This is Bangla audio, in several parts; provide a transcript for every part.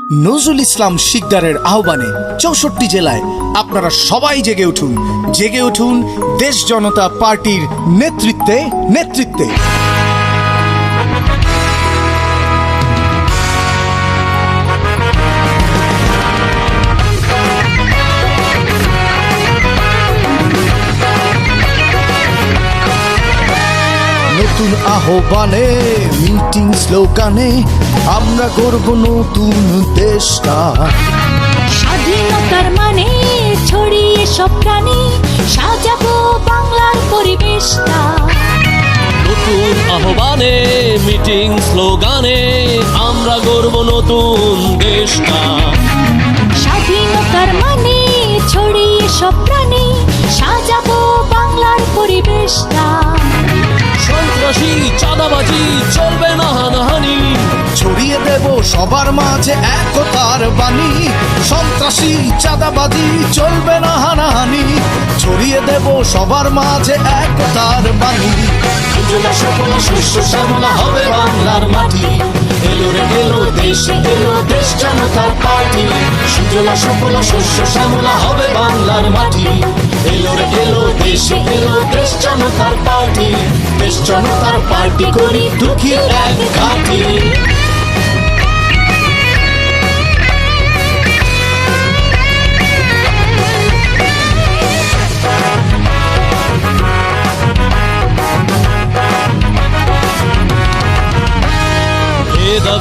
নজরুল ইসলাম শিকদারের আহ্বানে ৬৪ জেলায় আপনারা সবাই জেগে উঠুন দেশ জনতা পার্টির নেতৃত্বে। নতুন আহ্বানে মিটিং স্লোগানে আমরা গর্ব নতুন দেশটা। স্বাধীনতার মানে ছড়িয়ে সব প্রাণে সাজাবো বাংলার পরিবেশটা। নতুন আহ্বানে মিটিং স্লোগানে আমরা গর্ব নতুন দেশটা। স্বাধীনতার মানে ছড়িয়ে সব প্রাণে সাজাবো বাংলার পরিবেশটা। সন্ত্রাসী চাঁদাবাজি চলবে না, হানাহানি ছড়িয়ে দেব সবার মাঝে একতার বাণী। সন্ত্রাসী চাঁদাবাজি চলবে না, হানাহানি ছড়িয়ে দেব সবার মাঝে একতার বাণী। সুজলা সুফলা শস্য শ্যামলা হবে বাংলার মাটি। এলো রে এলো দেশে এলো দেশ জনতার পার্টি। সুজলা সুফলা শস্য শ্যামলা হবে বাংলার মাটি। এলো রে এলো দেশে এলো দেশ জনতার পার্টি। দেশ জনতার পার্টি করি দুঃখীর এক ঘাঁটি।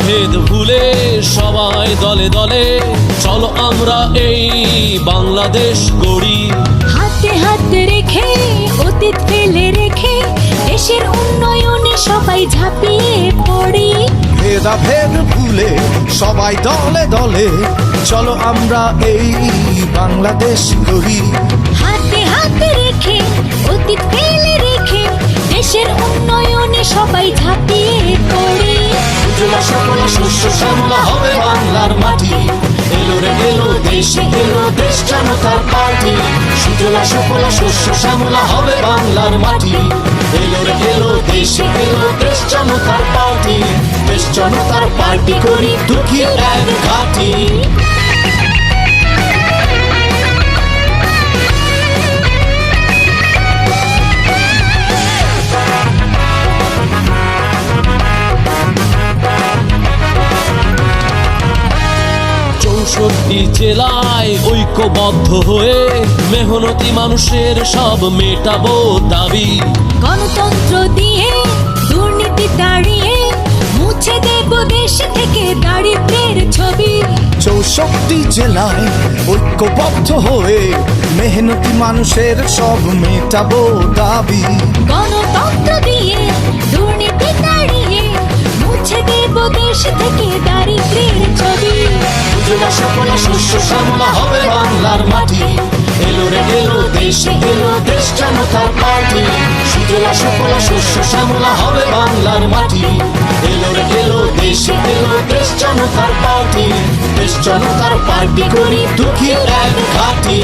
ভেদ ভুলে সবাই দলে দলে চলো আমরা এই বাংলাদেশ গড়ি। হাতে হাত রেখে অতীত ফেলে রেখে দেশের উন্নয়নে সবাই ঝাঁপিয়ে পড়ি। ভেদাভেদ ভুলে সবাই দলে দলে চলো আমরা এই বাংলাদেশ গড়ি। হাতে হাত রেখে অতীত ফেলে রেখে দেশের উন্নয়নে সবাই ঝাঁপিয়ে পড়ি। সুজলা সুফলা শস্য শ্যামলা হবে বাংলার মাটি। এলো রে এলো দেশে এলো দেশ জনতার পার্টি। সুজলা সুফলা শস্য শ্যামলা হবে বাংলার মাটি। এলো রে এলো দেশে এলো দেশ জনতার পার্টি। দেশ জনতার পার্টি করি দুঃখীর এক ঘাঁটি। চৌষট্টি জেলায় ঐক্যবদ্ধ হয়ে মেহনতি মানুষের সব মেটাবো দাবি। গণতন্ত্র দিয়ে দুর্নীতি তাড়িয়ে মুছে দেব দেশ থেকে দারিদ্র্যের ছবি। ৬৪ জেলায় ঐক্যবদ্ধ হয়ে মেহনতি মানুষের সব মেটাবো দাবি। গণতন্ত্র দিয়ে দুর্নীতি তাড়িয়ে মুছে দেব দেশ থেকে দারিদ্র্যের ছবি। সুজলা সুফলা শস্য শ্যামলা হবে বাংলার মাটি। এলো রে এলো দেশে এলো দেশ জনতার পার্টি। সুজলা সুফলা শস্য শ্যামলা হবে বাংলার মাটি। এলো রে এলো দেশে এলো দেশ জনতার পার্টি। দেশ জনতার পার্টি করি দুঃখীর এক ঘাঁটি।